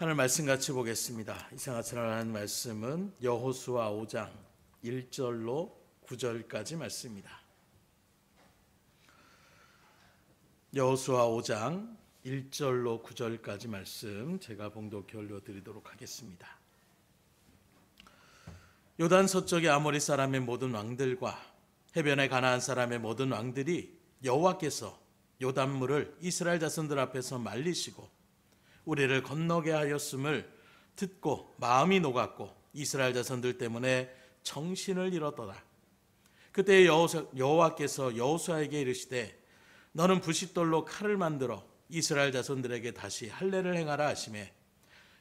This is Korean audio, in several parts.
하늘 말씀 같이 보겠습니다. 이상하처럼 하는 말씀은 여호수아 5장 1절로 9절까지 말씀입니다. 여호수아 5장 1절로 9절까지 말씀 제가 봉독해 올려드리도록 하겠습니다. 요단 서쪽의 아모리 사람의 모든 왕들과 해변의 가나안 사람의 모든 왕들이 여호와께서 요단물을 이스라엘 자손들 앞에서 말리시고 우리를 건너게 하였음을 듣고 마음이 녹았고 이스라엘 자손들 때문에 정신을 잃었더라. 그때 여호와께서 여호수아에게 이르시되 너는 부싯돌로 칼을 만들어 이스라엘 자손들에게 다시 할례를 행하라 하시매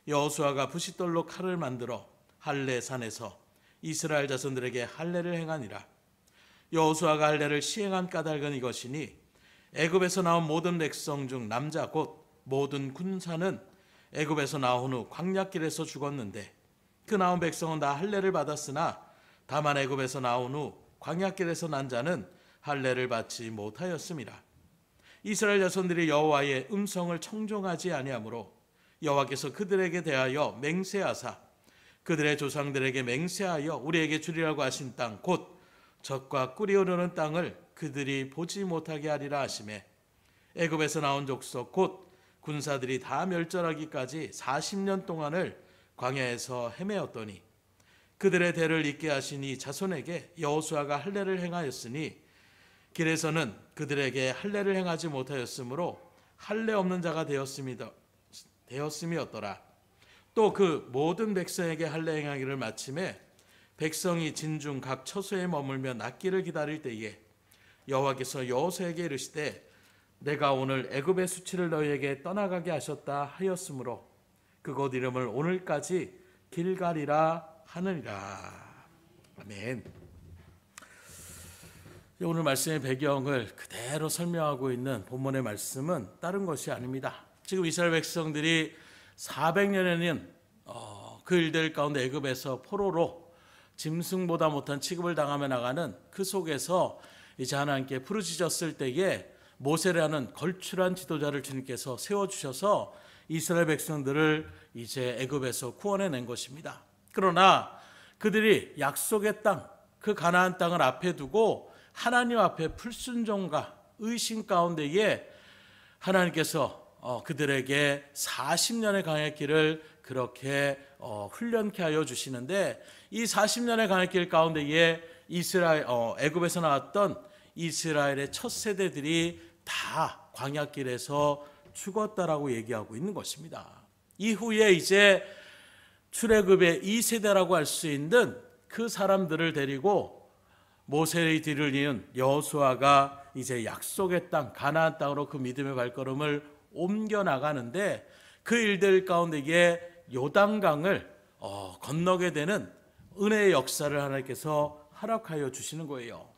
여호수아가 부싯돌로 칼을 만들어 할례 산에서 이스라엘 자손들에게 할례를 행하니라. 여호수아가 할례를 시행한 까닭은 이것이니 애굽에서 나온 모든 백성 중 남자 곧 모든 군사는 애굽에서 나온 후 광야길에서 죽었는데 그 나온 백성은 다 할례를 받았으나 다만 애굽에서 나온 후 광야길에서 난 자는 할례를 받지 못하였음이라. 이스라엘 자손들이 여호와의 음성을 청종하지 아니하므로 여호와께서 그들에게 대하여 맹세하사 그들의 조상들에게 맹세하여 우리에게 주리라고 하신 땅 곧 젖과 꿀이 흐르는 땅을 그들이 보지 못하게 하리라 하시매 애굽에서 나온 족속 곧 군사들이 다 멸절하기까지 40년 동안을 광야에서 헤매었더니 그들의 대를 잇게 하시니 자손에게 여호수아가 할례를 행하였으니 길에서는 그들에게 할례를 행하지 못하였으므로 할례 없는 자가 되었음이었더라. 또 그 모든 백성에게 할례 행하기를 마침에 백성이 진중 각 처소에 머물며 낫기를 기다릴 때에 여호와께서 여호수아에게 이르시되 내가 오늘 애굽의 수치를 너희에게 떠나가게 하셨다 하였으므로 그곳 이름을 오늘까지 길갈이라 하느니라. 아멘. 오늘 말씀의 배경을 그대로 설명하고 있는 본문의 말씀은 다른 것이 아닙니다. 지금 이스라엘 백성들이 400년에는 그 일들 가운데 애굽에서 포로로 짐승보다 못한 취급을 당하며 나가는 그 속에서 이제 하나님께 부르짖었을 때에 모세라는 걸출한 지도자를 주님께서 세워주셔서 이스라엘 백성들을 이제 애굽에서 구원해낸 것입니다. 그러나 그들이 약속의 땅, 그 가나안 땅을 앞에 두고 하나님 앞에 불순종과 의심 가운데에 하나님께서 그들에게 40년의 광야길을 그렇게 훈련케 하여 주시는데 이 40년의 광야길 가운데에 애굽에서 나왔던 이스라엘의 첫 세대들이 다 광야길에서 죽었다라고 얘기하고 있는 것입니다. 이후에 이제 출애굽의 2세대라고 할 수 있는 그 사람들을 데리고 모세의 뒤를 이은 여호수아가 이제 약속의 땅 가나안 땅으로 그 믿음의 발걸음을 옮겨 나가는데 그 일들 가운데에 요단강을 건너게 되는 은혜의 역사를 하나님께서 허락하여 주시는 거예요.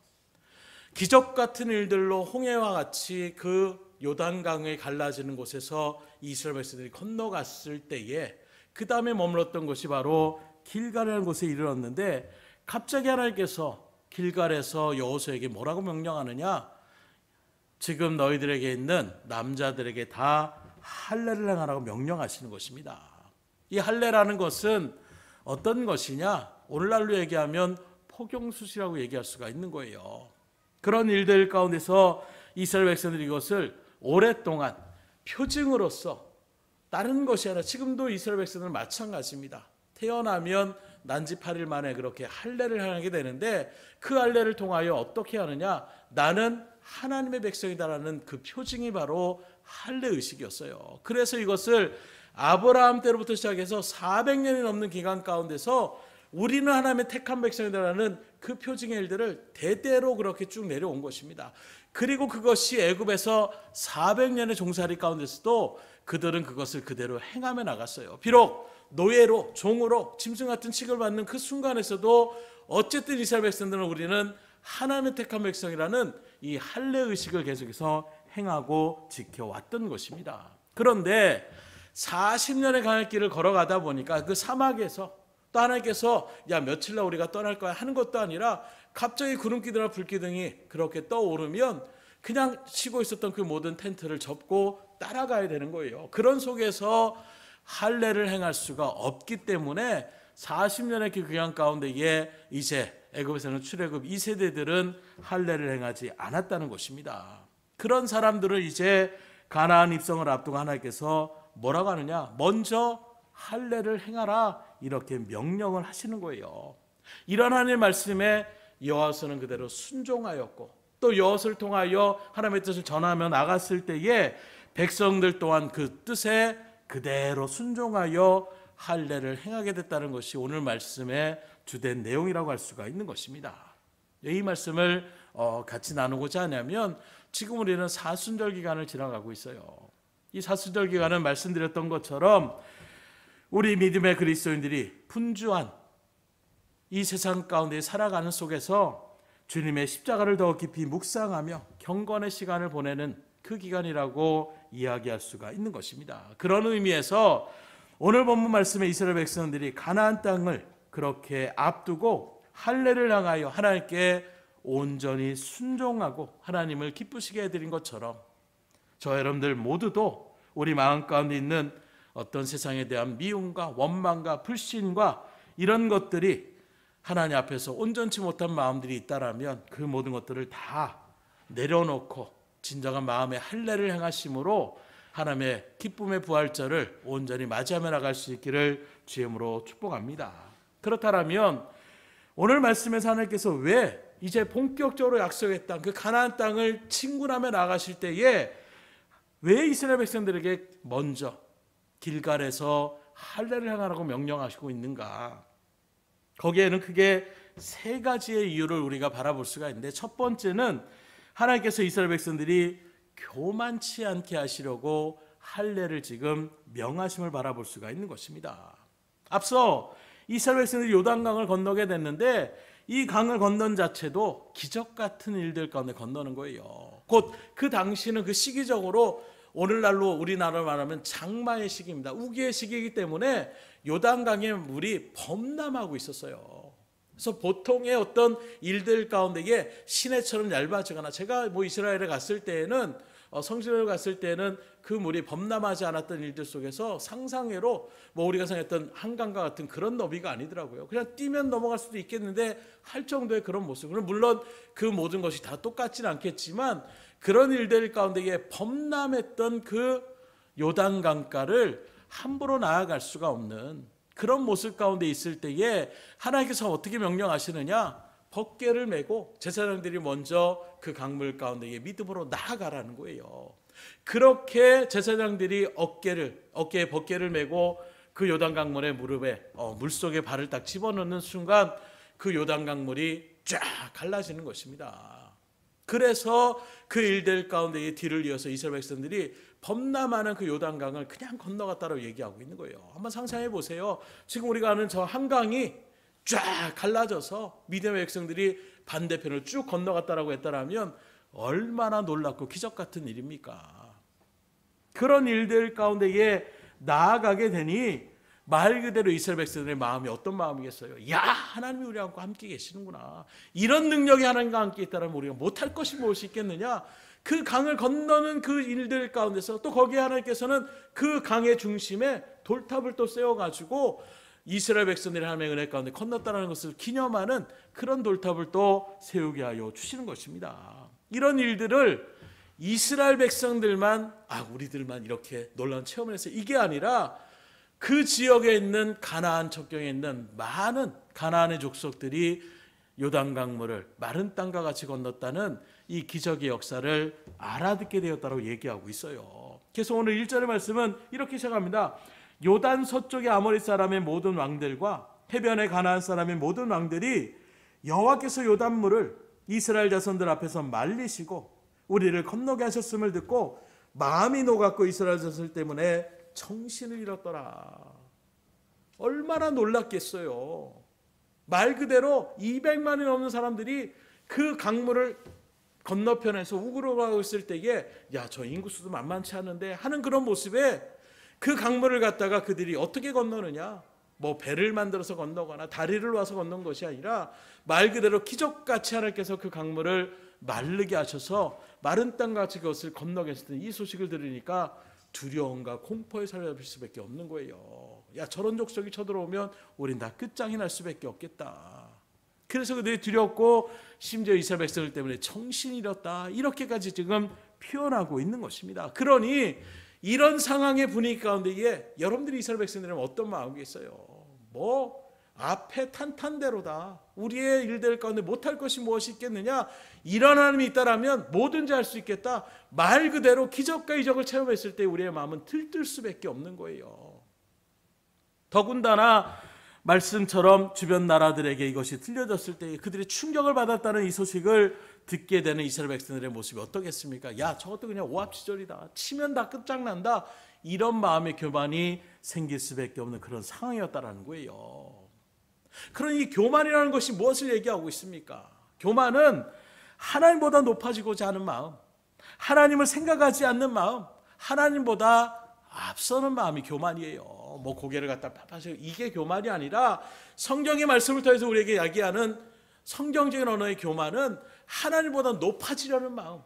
기적 같은 일들로 홍해와 같이 그 요단강이 갈라지는 곳에서 이스라엘 백성들이 건너갔을 때에 그 다음에 머물렀던 곳이 바로 길갈이라는 곳에 이르렀는데 갑자기 하나님께서 길갈에서 여호수아에게 뭐라고 명령하느냐? 지금 너희들에게 있는 남자들에게 다 할례를 행하라고 명령하시는 것입니다. 이 할례라는 것은 어떤 것이냐? 오늘날로 얘기하면 포경수시라고 얘기할 수가 있는 거예요. 그런 일들 가운데서 이스라엘 백성들이 이것을 오랫동안 표징으로서 다른 것이 아니라 지금도 이스라엘 백성들은 마찬가지입니다. 태어나면 난지 8일 만에 그렇게 할례를 하게 되는데 그 할례를 통하여 어떻게 하느냐? 나는 하나님의 백성이다라는 그 표징이 바로 할례 의식이었어요. 그래서 이것을 아브라함 때로부터 시작해서 400년이 넘는 기간 가운데서 우리는 하나님의 택한 백성이다라는 그 표징의 일들을 대대로 그렇게 쭉 내려온 것입니다. 그리고 그것이 애굽에서 400년의 종살이 가운데서도 그들은 그것을 그대로 행하며 나갔어요. 비록 노예로 종으로 짐승 같은 취급을 받는 그 순간에서도 어쨌든 이스라엘 백성들은 우리는 하나님의 택한 백성이라는 이 할례 의식을 계속해서 행하고 지켜왔던 것입니다. 그런데 40년의 광야길을 걸어가다 보니까 그 사막에서 또 하나님께서 야 며칠 날 우리가 떠날 거야 하는 것도 아니라 갑자기 구름기둥이나 불기둥이 그렇게 떠오르면 그냥 쉬고 있었던 그 모든 텐트를 접고 따라가야 되는 거예요. 그런 속에서 할례를 행할 수가 없기 때문에 40년의 그 기간 가운데에 이제 애굽에서는 출애굽 2세대들은 할례를 행하지 않았다는 것입니다. 그런 사람들을 이제 가나안 입성을 앞두고 하나님께서 뭐라고 하느냐? 먼저 할례를 행하라, 이렇게 명령을 하시는 거예요. 이런 하나님의 말씀에 여호와서는 그대로 순종하였고, 또 여호와를 통하여 하나님의 뜻을 전하며 나갔을 때에 백성들 또한 그 뜻에 그대로 순종하여 할례를 행하게 됐다는 것이 오늘 말씀의 주된 내용이라고 할 수가 있는 것입니다. 이 말씀을 같이 나누고자 하냐면, 지금 우리는 사순절 기간을 지나가고 있어요. 이 사순절 기간은 말씀드렸던 것처럼 우리 믿음의 그리스도인들이 분주한 이 세상 가운데 살아가는 속에서 주님의 십자가를 더 깊이 묵상하며 경건의 시간을 보내는 그 기간이라고 이야기할 수가 있는 것입니다. 그런 의미에서 오늘 본문 말씀에 이스라엘 백성들이 가나안 땅을 그렇게 앞두고 할례를 향하여 하나님께 온전히 순종하고 하나님을 기쁘시게 해드린 것처럼, 저 여러분들 모두도 우리 마음 가운데 있는 어떤 세상에 대한 미움과 원망과 불신과 이런 것들이 하나님 앞에서 온전치 못한 마음들이 있다라면 그 모든 것들을 다 내려놓고 진정한 마음의 할례를 행하심으로 하나님의 기쁨의 부활절을 온전히 맞이하며 나갈 수 있기를 주임으로 축복합니다. 그렇다면 오늘 말씀에서 하나님께서 왜 이제 본격적으로 약속했던 그 가나안 땅을 진군하며 나가실 때에 왜 이스라엘 백성들에게 먼저 길갈에서 할례를 행하라고 명령하시고 있는가? 거기에는 크게 세 가지의 이유를 우리가 바라볼 수가 있는데, 첫 번째는 하나님께서 이스라엘 백성들이 교만치 않게 하시려고 할례를 지금 명하심을 바라볼 수가 있는 것입니다. 앞서 이스라엘 백성들이 요단강을 건너게 됐는데 이 강을 건넌 자체도 기적 같은 일들 가운데 건너는 거예요. 곧 그 당시는 그 시기적으로 오늘날로 우리나라로 말하면 장마의 시기입니다. 우기의 시기이기 때문에 요단강의 물이 범람하고 있었어요. 그래서 보통의 어떤 일들 가운데에 시내처럼 얇아지거나, 제가 이스라엘에 갔을 때에는 성지를 갔을 때는 그 물이 범람하지 않았던 일들 속에서 상상외로 우리가 생각했던 한강과 같은 그런 너비가 아니더라고요. 그냥 뛰면 넘어갈 수도 있겠는데 할 정도의 그런 모습. 물론 그 모든 것이 다 똑같지는 않겠지만 그런 일들 가운데에 범람했던 그 요단강가를 함부로 나아갈 수가 없는 그런 모습 가운데 있을 때에 하나님께서 어떻게 명령하시느냐? 벗개를 메고 제사장들이 먼저 그 강물 가운데에 믿음으로 나아가라는 거예요. 그렇게 제사장들이 어깨에 벗개를 메고 그 요단강물의 무릎에 물속에 발을 딱 집어넣는 순간 그 요단강물이 쫙 갈라지는 것입니다. 그래서 그 일들 가운데에 뒤를 이어서 이스라엘 백성들이 범람하는 그 요단강을 그냥 건너갔다고 얘기하고 있는 거예요. 한번 상상해 보세요. 지금 우리가 아는 저 한강이 쫙 갈라져서 믿음의 백성들이 반대편을 쭉 건너갔다라고 했다라면 얼마나 놀랍고 기적 같은 일입니까? 그런 일들 가운데에 나아가게 되니 말 그대로 이스라엘 백성들의 마음이 어떤 마음이겠어요? 야, 하나님이 우리와 함께 계시는구나. 이런 능력이 하나님과 함께 있다면 우리가 못할 것이 무엇이 있겠느냐? 그 강을 건너는 그 일들 가운데서 또 거기에 하나님께서는 그 강의 중심에 돌탑을 또 세워가지고 이스라엘 백성들이 하나님의 은혜 가운데 건넜다는 것을 기념하는 그런 돌탑을 또 세우게 하여 주시는 것입니다. 이런 일들을 이스라엘 백성들만, 우리들만 이렇게 놀라운 체험을 해서 이게 아니라 그 지역에 있는 가나안 척경에 있는 많은 가나안의 족속들이 요단강물을 마른 땅과 같이 건넜다는 이 기적의 역사를 알아듣게 되었다고 얘기하고 있어요. 그래서 오늘 1절의 말씀은 이렇게 시작합니다. 요단 서쪽의 아모리 사람의 모든 왕들과 해변의 가나안 사람의 모든 왕들이 여호와께서 요단물을 이스라엘 자손들 앞에서 말리시고 우리를 건너게 하셨음을 듣고 마음이 녹았고 이스라엘 자손 때문에 정신을 잃었더라. 얼마나 놀랐겠어요. 말 그대로 200만이 넘는 사람들이 그 강물을 건너편에서 우그러가고 있을 때에 저 인구수도 만만치 않은데 하는 그런 모습에 그 강물을 갖다가 그들이 어떻게 건너느냐? 배를 만들어서 건너거나 다리를 와서 건넌 것이 아니라 말 그대로 기적같이 하나님께서 그 강물을 마르게 하셔서 마른 땅같이 그것을 건너게 하셨던 이 소식을 들으니까 두려움과 공포에 사로잡힐 수밖에 없는 거예요. 야, 저런 족속이 쳐들어오면 우린 다 끝장이 날 수밖에 없겠다. 그래서 그들이 두렵고 심지어 이스라엘 백성들 때문에 정신이 잃었다, 이렇게까지 지금 표현하고 있는 것입니다. 그러니 이런 상황의 분위기 가운데에 여러분들이 이스라엘 백성들은 어떤 마음이겠어요? 뭐 앞에 탄탄대로다, 우리의 일들 가운데 못할 것이 무엇이 있겠느냐, 이런 하나님이 있다라면 뭐든지 할 수 있겠다, 말 그대로 기적과 이적을 체험했을 때 우리의 마음은 들뜰 수밖에 없는 거예요. 더군다나 말씀처럼 주변 나라들에게 이것이 들려졌을 때 그들이 충격을 받았다는 이 소식을 듣게 되는 이스라엘 백성들의 모습이 어떻겠습니까? 야, 저것도 그냥 오합지졸이다, 치면 다 끝장난다, 이런 마음의 교만이 생길 수밖에 없는 그런 상황이었다라는 거예요. 그러니 이 교만이라는 것이 무엇을 얘기하고 있습니까? 교만은 하나님보다 높아지고자 하는 마음, 하나님을 생각하지 않는 마음, 하나님보다 앞서는 마음이 교만이에요. 뭐 고개를 갖다 팍팍하시고, 이게 교만이 아니라 성경의 말씀을 통해서 우리에게 이야기하는 성경적인 언어의 교만은 하나님보다 높아지려는 마음,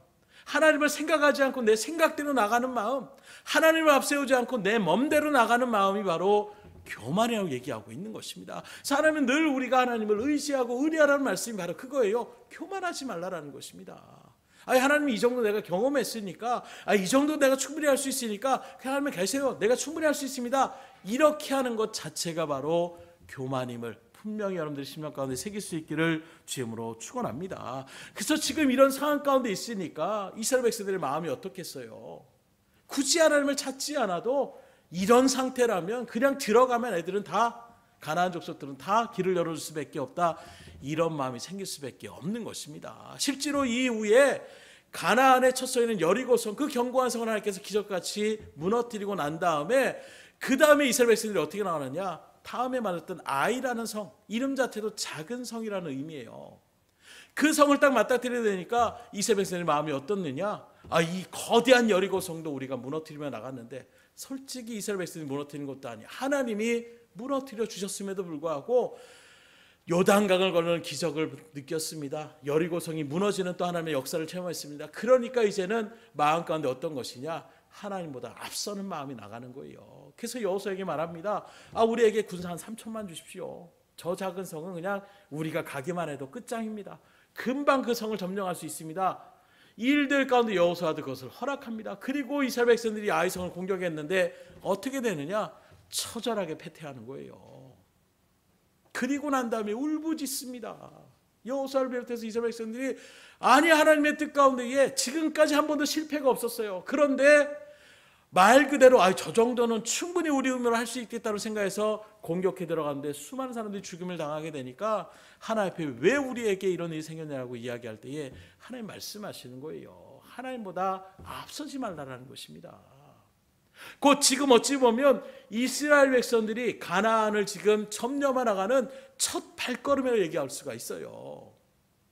하나님을 생각하지 않고 내 생각대로 나가는 마음, 하나님을 앞세우지 않고 내 맘대로 나가는 마음이 바로 교만이라고 얘기하고 있는 것입니다. 사람은 늘 우리가 하나님을 의지하고 의뢰하라는 말씀이 바로 그거예요. 교만하지 말라라는 것입니다. 아니, 하나님이 이 정도 내가 경험했으니까, 이 정도 내가 충분히 할 수 있으니까 하나님 계세요, 내가 충분히 할 수 있습니다, 이렇게 하는 것 자체가 바로 교만임을 분명히 여러분들의 심령 가운데 새길 수 있기를 주님으로 축원합니다. 그래서 지금 이런 상황 가운데 있으니까 이스라엘 백성들의 마음이 어떻겠어요? 굳이 하나님을 찾지 않아도 이런 상태라면 그냥 들어가면 애들은 다, 가나안 족속들은 다 길을 열어줄 수밖에 없다, 이런 마음이 생길 수밖에 없는 것입니다. 실제로 이후에 가나안의 첫 성에는 여리고성, 그 견고한 성을 하나님께서 기적같이 무너뜨리고 난 다음에 그 다음에 이스라엘 백성들이 어떻게 나가느냐, 다음에 말했던 아이라는 성, 이름 자체도 작은 성이라는 의미예요. 그 성을 딱 맞닥뜨려야 되니까 이스라엘 백성들의 마음이 어떻느냐, 이 거대한 여리고성도 우리가 무너뜨리며 나갔는데 솔직히 이스라엘 백성들이 무너뜨리는 것도 아니야, 하나님이 무너뜨려 주셨음에도 불구하고 요단강을 건너는 기적을 느꼈습니다. 여리고성이 무너지는 또 하나님의 역사를 체험했습니다. 그러니까 이제는 마음 가운데 어떤 것이냐, 하나님보다 앞서는 마음이 나가는 거예요. 그래서 여호수아에게 말합니다. 우리에게 군사 한 3천만 주십시오. 저 작은 성은 그냥 우리가 가기만 해도 끝장입니다. 금방 그 성을 점령할 수 있습니다. 일들 가운데 여호수아도 그것을 허락합니다. 그리고 이스라엘 백성들이 아이 성을 공격했는데 어떻게 되느냐, 처절하게 패퇴하는 거예요. 그리고 난 다음에 울부짖습니다. 여호수아를 비롯해서 이스라엘 백성들이 하나님의 뜻 가운데에 지금까지 한 번도 실패가 없었어요. 그런데 말 그대로 저 정도는 충분히 우리 의무로 할 수 있겠다고 생각해서 공격해 들어갔는데 수많은 사람들이 죽임을 당하게 되니까 하나님 앞에 왜 우리에게 이런 일이 생겼냐고 이야기할 때에 하나님 말씀하시는 거예요. 하나님보다 앞서지 말라라는 것입니다. 곧 지금 어찌 보면 이스라엘 백성들이 가나안을 지금 점령해 나가는 첫 발걸음이라고 얘기할 수가 있어요.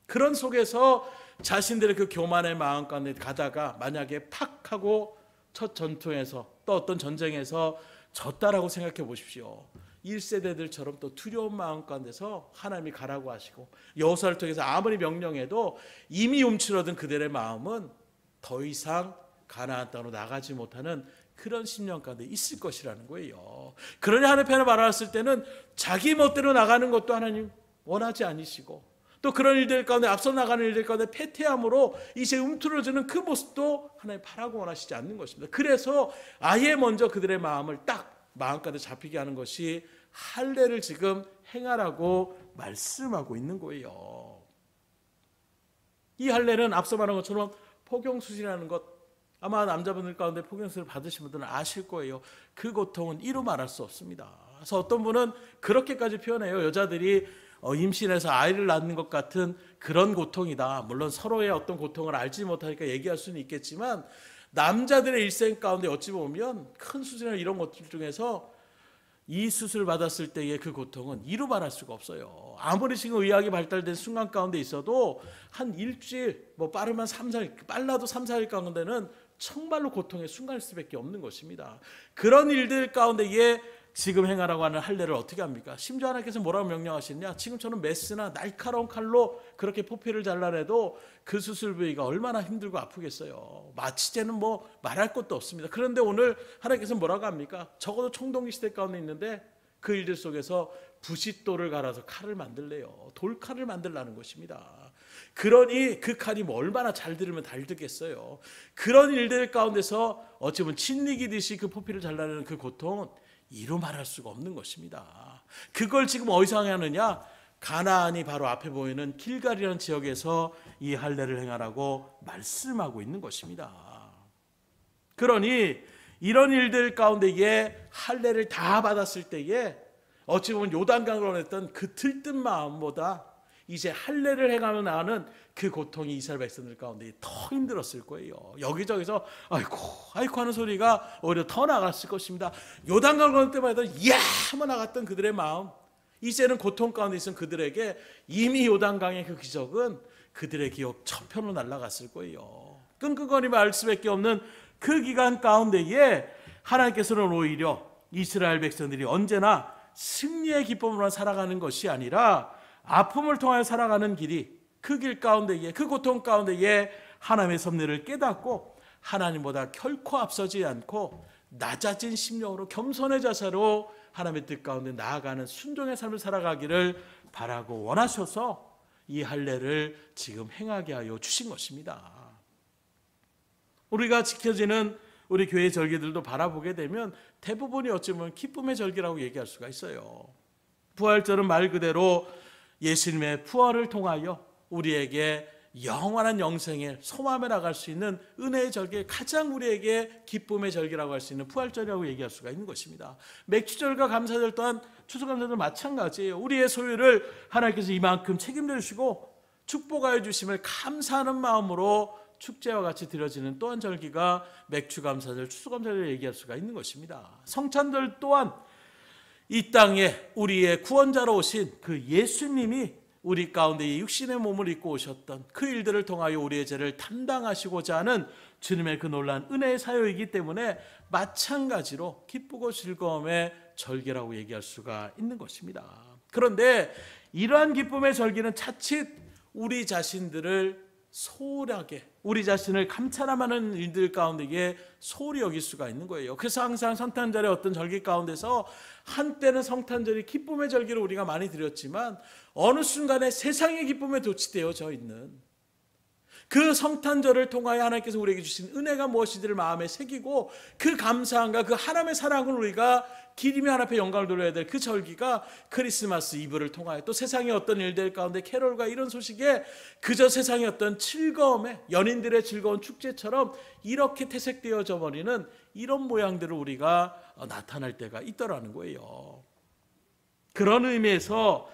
그런 속에서 자신들의 그 교만의 마음 가운데 가다가 만약에 팍 하고 첫 전투에서 또 어떤 전쟁에서 졌다라고 생각해 보십시오. 1세대들처럼 또 두려운 마음 가운데서 하나님이 가라고 하시고 여호수아를 통해서 아무리 명령해도 이미 움츠러든 그들의 마음은 더 이상 가나안 땅으로 나가지 못하는 그런 심령 가운데 있을 것이라는 거예요. 그러니 하나님 편을 바라봤을 때는 자기 멋대로 나가는 것도 하나님 원하지 않으시고, 또 그런 일들 가운데 앞서 나가는 일들 가운데 패퇴함으로 이제 움츠러지는 그 모습도 하나님 바라고 원하시지 않는 것입니다. 그래서 아예 먼저 그들의 마음을 딱 마음 가운데 잡히게 하는 것이 할례를 지금 행하라고 말씀하고 있는 거예요. 이 할례는 앞서 말한 것처럼 포경수술이라는 것, 아마 남자분들 가운데 포경수술 받으신 분들은 아실 거예요. 그 고통은 이루 말할 수 없습니다. 그래서 어떤 분은 그렇게까지 표현해요. 여자들이 임신해서 아이를 낳는 것 같은 그런 고통이다. 물론 서로의 어떤 고통을 알지 못하니까 얘기할 수는 있겠지만 남자들의 일생 가운데 어찌 보면 큰 수술이나 이런 것들 중에서 이 수술을 받았을 때의 그 고통은 이루 말할 수가 없어요. 아무리 지금 의학이 발달된 순간 가운데 있어도 한 일주일, 빠르면 3, 4일, 빨라도 3, 4일 가운데는 정말로 고통의 순간일 수밖에 없는 것입니다. 그런 일들 가운데에 지금 행하라고 하는 할례를 어떻게 합니까? 심지어 하나님께서 뭐라고 명령하시느냐? 지금처럼 메스나 날카로운 칼로 그렇게 포피를 잘라내도 그 수술 부위가 얼마나 힘들고 아프겠어요. 마취제는 뭐 말할 것도 없습니다. 그런데 오늘 하나님께서 뭐라고 합니까? 적어도 청동기 시대 가운데 있는데 그 일들 속에서 부싯돌을 갈아서 칼을 만들래요. 돌칼을 만들라는 것입니다. 그러니 그 칼이 뭐 얼마나 잘 들으면 잘 듣겠어요. 그런 일들 가운데서 어찌 보면 진리기듯이 그 포피를 잘라내는 그 고통은 이루 말할 수가 없는 것입니다. 그걸 지금 어디서 하느냐? 가나안이 바로 앞에 보이는 길갈이라는 지역에서 이 할례를 행하라고 말씀하고 있는 것입니다. 그러니 이런 일들 가운데에 할례를 다 받았을 때에 어찌 보면 요단강을 원했던 그 들뜬 마음보다 이제 할례를 행하며 나는 그 고통이 이스라엘 백성들 가운데 더 힘들었을 거예요. 여기저기서 아이고 아이고 하는 소리가 오히려 더 나갔을 것입니다. 요단강을 건널 때마다 이야 하며 나갔던 그들의 마음, 이제는 고통 가운데 있은 그들에게 이미 요단강의 그 기적은 그들의 기억 저편으로 날아갔을 거예요. 끙끙거리며 알 수밖에 없는 그 기간 가운데에 하나님께서는 오히려 이스라엘 백성들이 언제나 승리의 기쁨으로 살아가는 것이 아니라 아픔을 통하여 살아가는 길이, 그 길 가운데에, 그 고통 가운데에 하나님의 섭리를 깨닫고 하나님보다 결코 앞서지 않고 낮아진 심령으로 겸손의 자세로 하나님의 뜻 가운데 나아가는 순종의 삶을 살아가기를 바라고 원하셔서 이 할례를 지금 행하게 하여 주신 것입니다. 우리가 지켜지는 우리 교회 절기들도 바라보게 되면 대부분이 어쩌면 기쁨의 절기라고 얘기할 수가 있어요. 부활절은 말 그대로 예수님의 부활을 통하여 우리에게 영원한 영생에 소망에 나갈 수 있는 은혜의 절기, 가장 우리에게 기쁨의 절기라고 할 수 있는 부활절이라고 얘기할 수가 있는 것입니다. 맥주절과 감사절 또한 추수감사절 마찬가지예요. 우리의 소유를 하나님께서 이만큼 책임져 주시고 축복하여 주심을 감사하는 마음으로 축제와 같이 드려지는 또한 절기가 맥주감사절, 추수감사절을 얘기할 수가 있는 것입니다. 성찬절 또한 이 땅에 우리의 구원자로 오신 그 예수님이 우리 가운데 육신의 몸을 입고 오셨던 그 일들을 통하여 우리의 죄를 담당하시고자 하는 주님의 그 놀라운 은혜의 사유이기 때문에 마찬가지로 기쁘고 즐거움의 절기라고 얘기할 수가 있는 것입니다. 그런데 이러한 기쁨의 절기는 자칫 우리 자신들을 소홀하게, 우리 자신을 감찰함하는 일들 가운데에 소홀히 여길 수가 있는 거예요. 그래서 항상 성탄절의 어떤 절기 가운데서 한때는 성탄절이 기쁨의 절기로 우리가 많이 드렸지만 어느 순간에 세상의 기쁨에 도취되어져 있는 그 성탄절을 통하여 하나님께서 우리에게 주신 은혜가 무엇인지를 마음에 새기고 그 감사함과 그 하나님의 사랑을 우리가 기림의 하나님 앞에 영광을 돌려야 될 그 절기가 크리스마스 이브를 통하여 또 세상의 어떤 일들 가운데 캐롤과 이런 소식에 그저 세상의 어떤 즐거움에 연인들의 즐거운 축제처럼 이렇게 퇴색되어져 버리는 이런 모양들을 우리가 나타날 때가 있더라는 거예요. 그런 의미에서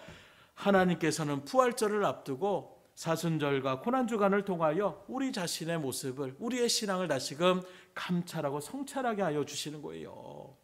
하나님께서는 부활절을 앞두고 사순절과 고난주간을 통하여 우리 자신의 모습을, 우리의 신앙을 다시금 감찰하고 성찰하게 하여 주시는 거예요.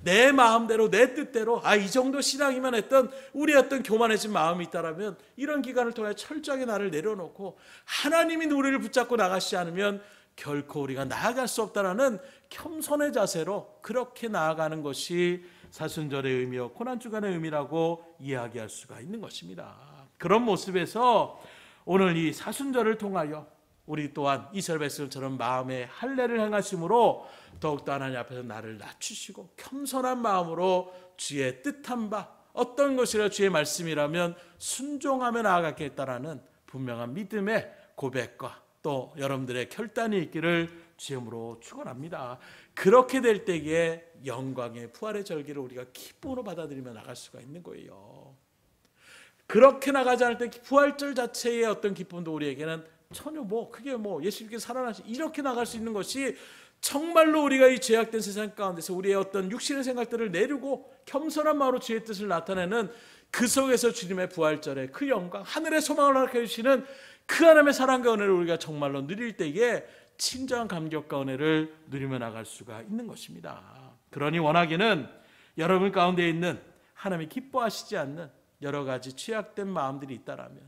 내 마음대로 내 뜻대로 이 정도 신앙이면 했던 우리의 어떤 교만해진 마음이 있다라면 이런 기간을 통해 철저하게 나를 내려놓고 하나님이 우리를 붙잡고 나가시지 않으면 결코 우리가 나아갈 수 없다라는 겸손의 자세로 그렇게 나아가는 것이 사순절의 의미요 고난주간의 의미라고 이야기할 수가 있는 것입니다. 그런 모습에서 오늘 이 사순절을 통하여 우리 또한 이스라엘 백성처럼 마음의 할례를 행하심으로 더욱더 하나님 앞에서 나를 낮추시고 겸손한 마음으로 주의 뜻한 바 어떤 것이라 주의 말씀이라면 순종하며 나아가겠다라는 분명한 믿음의 고백과 또 여러분들의 결단이 있기를 주님으로 축원합니다. 그렇게 될 때에 영광의 부활의 절기를 우리가 기쁨으로 받아들이며 나갈 수가 있는 거예요. 그렇게 나가지 않을 때 부활절 자체의 어떤 기쁨도 우리에게는 전혀 그게 예수님께서 살아나시 이렇게 나갈 수 있는 것이 정말로 우리가 이 죄악된 세상 가운데서 우리의 어떤 육신의 생각들을 내리고 겸손한 마음으로 주의 뜻을 나타내는 그 속에서 주님의 부활절의 그 영광, 하늘의 소망을 허락해 주시는 그 하나님의 사랑과 은혜를 우리가 정말로 누릴 때에 친절한 감격과 은혜를 누리며 나갈 수가 있는 것입니다. 그러니 원하기는 여러분 가운데 있는 하나님이 기뻐하시지 않는 여러 가지 취약된 마음들이 있다라면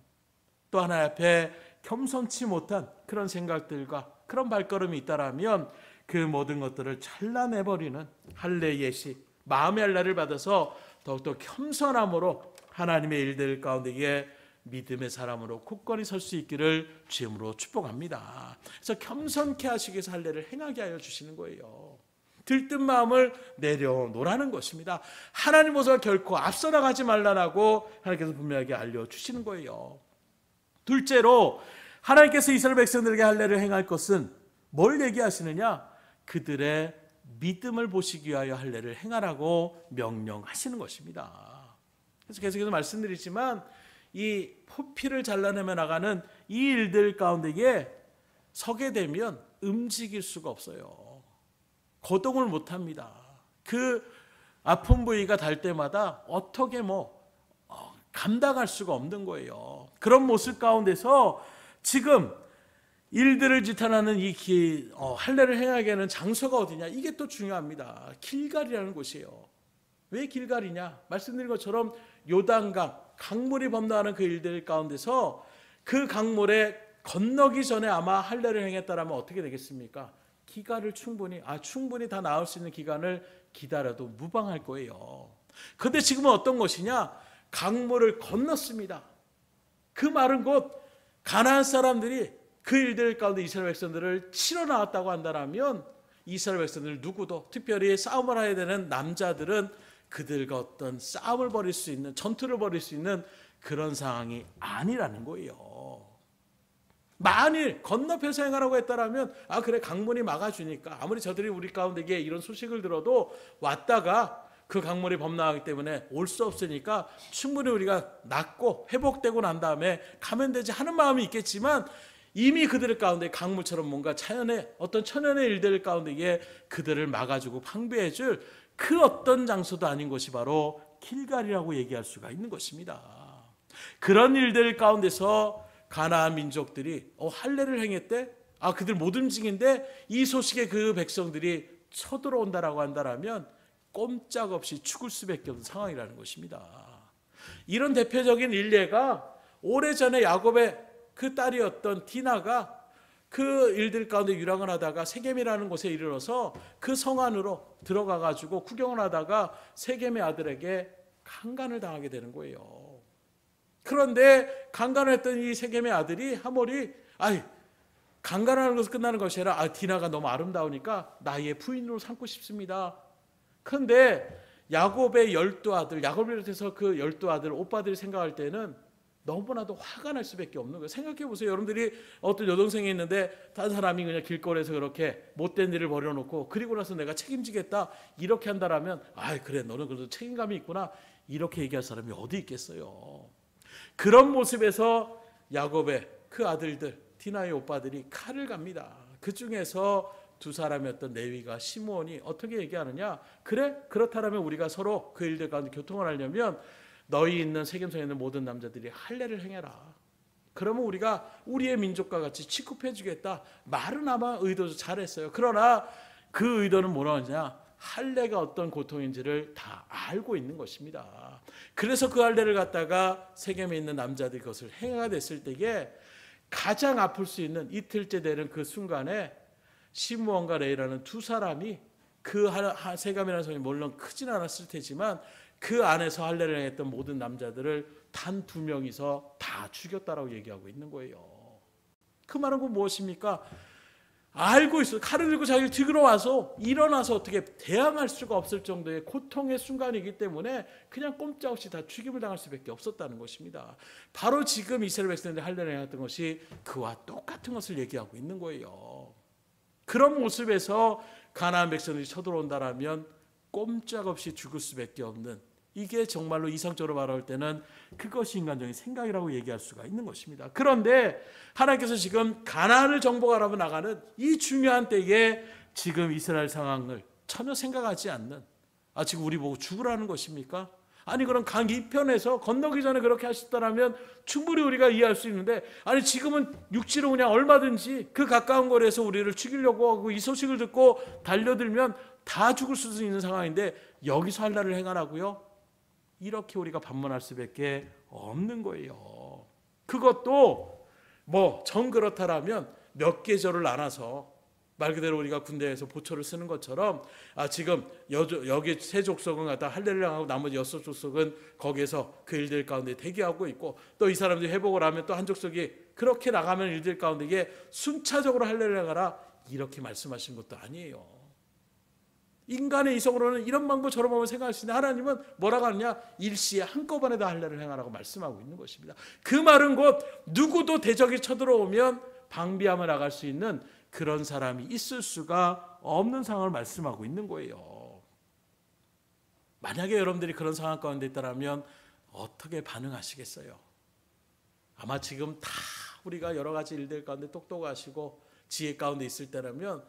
또 하나님 앞에 겸손치 못한 그런 생각들과 그런 발걸음이 있다라면 그 모든 것들을 잘라내버리는 할례 예식, 마음의 할례를 받아서 더욱더 겸손함으로 하나님의 일들 가운데에 믿음의 사람으로 굳건히 설 수 있기를 주임으로 축복합니다. 그래서 겸손케 하시기 위해서 할례를 행하게 하여 주시는 거예요. 들뜬 마음을 내려놓으라는 것입니다. 하나님 모습과 결코 앞서 나가지 말라고 하나님께서 분명하게 알려주시는 거예요. 둘째로 하나님께서 이스라엘 백성들에게 할례를 행할 것은 뭘 얘기하시느냐? 그들의 믿음을 보시기 위하여 할례를 행하라고 명령하시는 것입니다. 그래서 계속해서 말씀드리지만 이 포피를 잘라내며 나가는 이 일들 가운데에 서게 되면 움직일 수가 없어요. 거동을 못합니다. 그 아픈 부위가 달 때마다 어떻게 감당할 수가 없는 거예요. 그런 모습 가운데서 지금 일들을 지탄하는 이 할례를 행하게 하는 장소가 어디냐? 이게 또 중요합니다. 길갈이라는 곳이에요. 왜 길갈이냐? 말씀드린 것처럼 요단강, 강물이 범람하는 그 일들 가운데서 그 강물에 건너기 전에 아마 할례를 행했다라면 어떻게 되겠습니까? 기간을 충분히 다 나올 수 있는 기간을 기다려도 무방할 거예요. 그런데 지금은 어떤 것이냐? 강물을 건넜습니다. 그 마른 곳 가나안 사람들이 그 일들 가운데 이스라엘 백성들을 치러 나왔다고 한다면 이스라엘 백성들 누구도, 특별히 싸움을 해야 되는 남자들은 그들과 어떤 싸움을 벌일 수 있는, 전투를 벌일 수 있는 그런 상황이 아니라는 거예요. 만일 건너편에서 행하라고 했다라면 그래, 강물이 막아주니까 아무리 저들이 우리 가운데 이런 소식을 들어도 왔다가 그 강물이 범람하기 때문에 올 수 없으니까 충분히 우리가 낫고 회복되고 난 다음에 가면 되지 하는 마음이 있겠지만, 이미 그들 가운데 강물처럼 뭔가 어떤 천연의 일들 가운데에 그들을 막아주고 방비해줄 그 어떤 장소도 아닌 것이 바로 길갈이라고 얘기할 수가 있는 것입니다. 그런 일들 가운데서 가나안 민족들이 할례를 행했대? 그들 못 움직인데 이 소식에 그 백성들이 쳐들어온다라고 한다면 꼼짝없이 죽을 수밖에 없는 상황이라는 것입니다. 이런 대표적인 일례가 오래전에 야곱의 그 딸이었던 디나가 그 일들 가운데 유랑을 하다가 세겜이라는 곳에 이르러서 그 성 안으로 들어가 가지고 구경을 하다가 세겜의 아들에게 강간을 당하게 되는 거예요. 그런데 강간을 했던 이 세겜의 아들이 하모리 강간하는 것으로 끝나는 것이 아니라 디나가 너무 아름다우니까 나의 부인으로 삼고 싶습니다. 그런데 야곱의 12아들, 야곱을 비롯해서 그 12아들, 오빠들이 생각할 때는 너무나도 화가 날 수밖에 없는 거예요. 생각해 보세요. 여러분들이 어떤 여동생이 있는데 다른 사람이 그냥 길거리에서 그렇게 못된 일을 벌여놓고 그리고 나서 내가 책임지겠다 이렇게 한다라면 그래, 너는 그래도 책임감이 있구나 이렇게 얘기할 사람이 어디 있겠어요. 그런 모습에서 야곱의 그 아들들, 디나의 오빠들이 칼을 갑니다. 그 중에서 두 사람이었던 레위가 시므온이 어떻게 얘기하느냐? 그래, 그렇다면 우리가 서로 그 일들 가운데 교통을 하려면 너희 있는 세겜성에 있는 모든 남자들이 할례를 행해라. 그러면 우리가 우리의 민족과 같이 취급해 주겠다. 말은 아마 의도도 잘했어요. 그러나 그 의도는 뭐라고 하냐? 할례가 어떤 고통인지를 다 알고 있는 것입니다. 그래서 그 할례를 갖다가 세겜에 있는 남자들이 그것을 행하게 됐을 때에 가장 아플 수 있는 이틀째 되는 그 순간에 시므온과 레위라는 두 사람이 그 세겜이라는 성이 물론 크진 않았을 테지만 그 안에서 할례를 행했던 모든 남자들을 단 2명이서 다 죽였다라고 얘기하고 있는 거예요. 그 말은 무엇입니까? 알고 있어. 칼을 들고 자기를 뒤로 와서 일어나서 어떻게 대항할 수가 없을 정도의 고통의 순간이기 때문에 그냥 꼼짝없이 다 죽임을 당할 수밖에 없었다는 것입니다. 바로 지금 이스라엘 백성들이 할례를 행했던 것이 그와 똑같은 것을 얘기하고 있는 거예요. 그런 모습에서 가나안 백성들이 쳐들어온다라면 꼼짝없이 죽을 수밖에 없는, 이게 정말로 이상적으로 말할 때는 그것이 인간적인 생각이라고 얘기할 수가 있는 것입니다. 그런데 하나님께서 지금 가나안을 정복하라고 나가는 이 중요한 때에 지금 이스라엘 상황을 전혀 생각하지 않는, 지금 우리 보고 죽으라는 것입니까? 그럼 강 이편에서 건너기 전에 그렇게 하셨다면 충분히 우리가 이해할 수 있는데, 지금은 육지로 그냥 얼마든지 그 가까운 거리에서 우리를 죽이려고 하고 이 소식을 듣고 달려들면 다 죽을 수도 있는 상황인데 여기서 할례를 행하라고요? 이렇게 우리가 반문할 수밖에 없는 거예요. 그것도 정 그렇다라면 몇 계절을 나눠서 말 그대로 우리가 군대에서 보초를 쓰는 것처럼 지금 여기 세 족속은 갖다 할례를 하고 나머지 6족속은 거기에서 그 일들 가운데 대기하고 있고, 또 이 사람들이 회복을 하면 또 한 족속이 그렇게 나가면 일들 가운데 이게 순차적으로 할례를 행하라, 이렇게 말씀하신 것도 아니에요. 인간의 이성으로는 이런 방법 저런 방법을 생각할 수 있는데 하나님은 뭐라고 하느냐, 일시에 한꺼번에 다 할례를 행하라고 말씀하고 있는 것입니다. 그 말은 곧 누구도 대적이 쳐들어오면 방비하며 나갈 수 있는 그런 사람이 있을 수가 없는 상황을 말씀하고 있는 거예요. 만약에 여러분들이 그런 상황 가운데 있다면 어떻게 반응하시겠어요? 아마 지금 다 우리가 여러 가지 일들 가운데 똑똑하시고 지혜 가운데 있을 때라면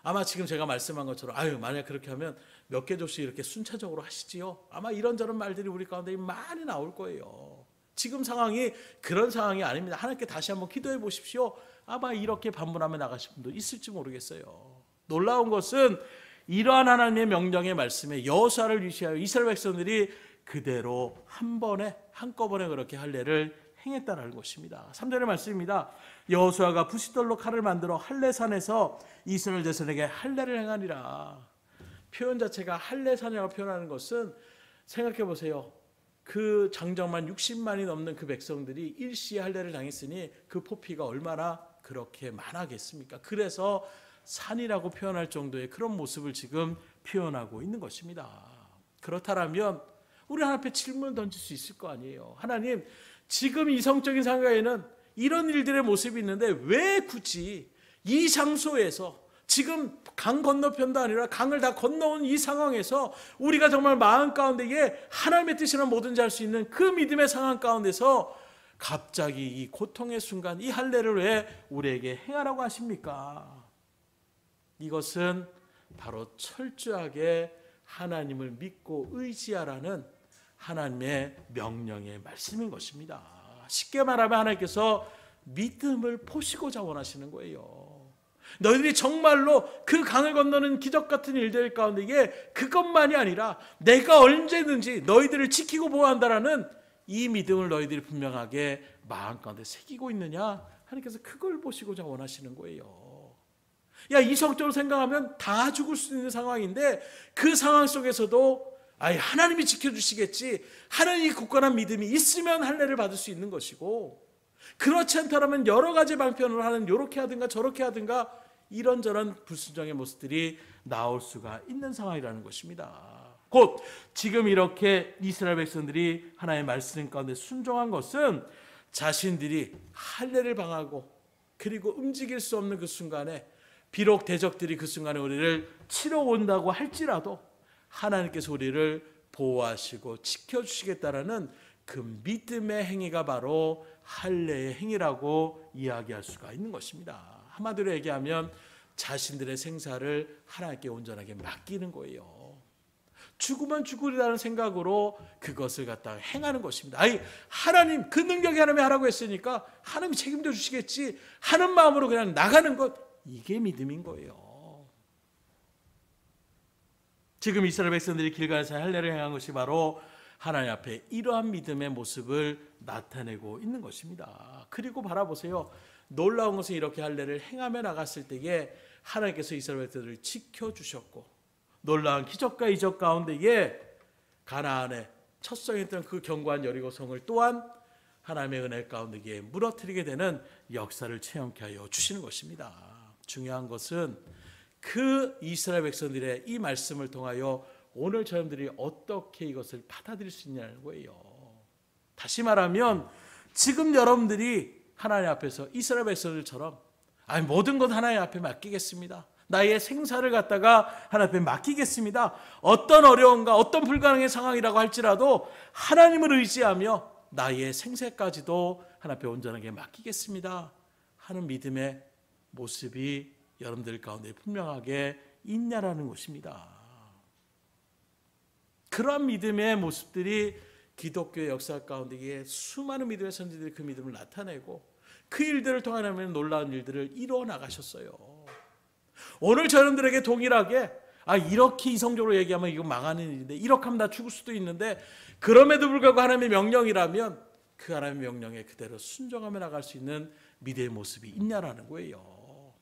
아마 지금 제가 말씀한 것처럼 만약 그렇게 하면 몇 개 조씩 이렇게 순차적으로 하시지요, 아마 이런저런 말들이 우리 가운데 많이 나올 거예요. 지금 상황이 그런 상황이 아닙니다. 하나님께 다시 한번 기도해 보십시오. 아마 이렇게 반문하며 나가실 분도 있을지 모르겠어요. 놀라운 것은 이러한 하나님의 명령의 말씀에 여호수아를 위시하여 이스라엘 백성들이 그대로 한꺼번에 그렇게 할례를 행했다는 것입니다. 3절의 말씀입니다. 여호수아가 부싯돌로 칼을 만들어 할례산에서 이스라엘 자손에게 할례를 행하니라. 표현 자체가 할례산이라고 표현하는 것은 생각해 보세요. 그 장정만 60만이 넘는 그 백성들이 일시에 할례를 당했으니 그 포피가 얼마나 그렇게 많았겠습니까? 그래서 산이라고 표현할 정도의 그런 모습을 지금 표현하고 있는 것입니다. 그렇다면 우리 하나님 앞에 질문을 던질 수 있을 거 아니에요. 하나님, 지금 이성적인 상황에는 이런 일들의 모습이 있는데 왜 굳이 이 장소에서, 지금 강 건너편도 아니라 강을 다 건너온 이 상황에서 우리가 정말 마음 가운데에 하나님의 뜻이란 뭐든지 할 수 있는 그 믿음의 상황 가운데서 갑자기 이 고통의 순간 이 할례를 왜 우리에게 행하라고 하십니까? 이것은 바로 철저하게 하나님을 믿고 의지하라는 하나님의 명령의 말씀인 것입니다. 쉽게 말하면 하나님께서 믿음을 보시고자 원하시는 거예요. 너희들이 정말로 그 강을 건너는 기적 같은 일들 가운데 이게 그것만이 아니라 내가 언제든지 너희들을 지키고 보호한다라는 이 믿음을 너희들이 분명하게 마음 가운데 새기고 있느냐, 하나님께서 그걸 보시고자 원하시는 거예요. 이성적으로 생각하면 다 죽을 수 있는 상황인데 그 상황 속에서도 하나님이 지켜주시겠지, 하나님이 굳건한 믿음이 있으면 할례를 받을 수 있는 것이고, 그렇지 않다면 여러 가지 방편을 하는, 이렇게 하든가 저렇게 하든가 이런저런 불순종의 모습들이 나올 수가 있는 상황이라는 것입니다. 곧 지금 이렇게 이스라엘 백성들이 하나님의 말씀 가운데 순종한 것은 자신들이 할례를 방하고 그리고 움직일 수 없는 그 순간에, 비록 대적들이 그 순간에 우리를 치러 온다고 할지라도 하나님께서 우리를 보호하시고 지켜주시겠다라는 그 믿음의 행위가 바로 할례의 행위라고 이야기할 수가 있는 것입니다. 한마디로 얘기하면 자신들의 생사를 하나님께 온전하게 맡기는 거예요. 죽으면 죽으리라는 생각으로 그것을 갖다가 행하는 것입니다. 하나님, 그 능력이 하나님이 하라고 했으니까 하나님이 책임져 주시겠지 하는 마음으로 그냥 나가는 것, 이게 믿음인 거예요. 지금 이스라엘 백성들이 길갈에서 할례를 행한 것이 바로 하나님 앞에 이러한 믿음의 모습을 나타내고 있는 것입니다. 그리고 바라보세요. 놀라운 것은 이렇게 할례를 행하며 나갔을 때에 하나님께서 이스라엘 백성들을 지켜주셨고, 놀라운 기적과 이적 가운데에 가나안에 첫 성했던 그 견고한 여리고성을 또한 하나님의 은혜 가운데에 무너뜨리게 되는 역사를 체험케 하여 주시는 것입니다. 중요한 것은 그 이스라엘 백성들의 이 말씀을 통하여 오늘 저희들이 어떻게 이것을 받아들일 수 있냐는 거예요. 다시 말하면 지금 여러분들이 하나님 앞에서 이스라엘 백성들처럼 모든 것 하나님 앞에 맡기겠습니다, 나의 생사를 갖다가 하나님 앞에 맡기겠습니다, 어떤 어려움과 어떤 불가능한 상황이라고 할지라도 하나님을 의지하며 나의 생사까지도 하나님 앞에 온전하게 맡기겠습니다 하는 믿음의 모습이 여러분들 가운데 분명하게 있냐라는 것입니다. 그러한 믿음의 모습들이 기독교의 역사 가운데에 수많은 믿음의 선지들이 그 믿음을 나타내고 그 일들을 통해 놀라운 일들을 이루어 나가셨어요. 오늘 저놈들에게 동일하게 이렇게 이성적으로 얘기하면 이거 망하는 일인데, 이렇게 하면 나 죽을 수도 있는데, 그럼에도 불구하고 하나님의 명령이라면 그 하나님의 명령에 그대로 순종하며 나갈 수 있는 믿음의 모습이 있냐라는 거예요.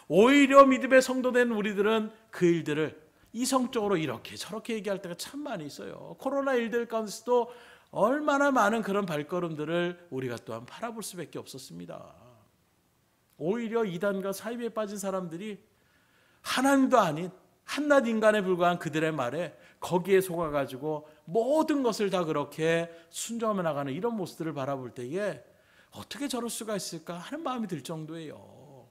오히려 믿음의 성도된 우리들은 그 일들을 이성적으로 이렇게 저렇게 얘기할 때가 참 많이 있어요. 코로나 일들 가운데서도 얼마나 많은 그런 발걸음들을 우리가 또한 바라볼 수밖에 없었습니다. 오히려 이단과 사이비에 빠진 사람들이 하나님도 아닌 한낱 인간에 불과한 그들의 말에 거기에 속아가지고 모든 것을 다 그렇게 순종하며 나가는 이런 모습들을 바라볼 때에 어떻게 저럴 수가 있을까 하는 마음이 들 정도예요.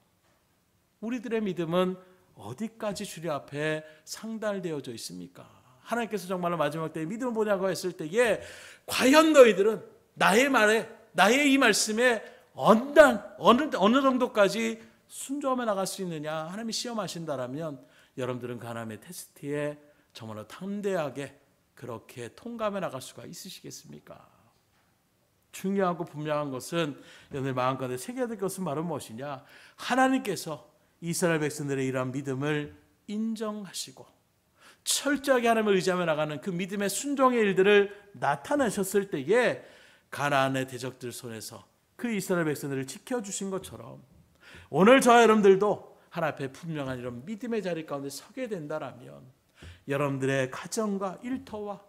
우리들의 믿음은 어디까지 주님 앞에 상달되어져 있습니까? 하나님께서 정말로 마지막 때에 믿음을 보냐고 했을 때에 과연 너희들은 나의 말에, 나의 이 말씀에 어느 정도까지 순종하며 나갈 수 있느냐 하나님이 시험하신다라면 여러분들은 그 하나님의 테스트에 정말로 담대하게 그렇게 통과해 나갈 수가 있으시겠습니까? 중요하고 분명한 것은 여러분의 마음가운데 새겨야 될 것은 바로 무엇이냐? 하나님께서 이스라엘 백성들의 이러한 믿음을 인정하시고 철저하게 하나님을 의지하며 나가는 그 믿음의 순종의 일들을 나타내셨을 때에 가나안의 대적들 손에서 그 이스라엘 백성들을 지켜주신 것처럼 오늘 저와 여러분들도 하나님 앞에 분명한 이런 믿음의 자리 가운데 서게 된다라면 여러분들의 가정과 일터와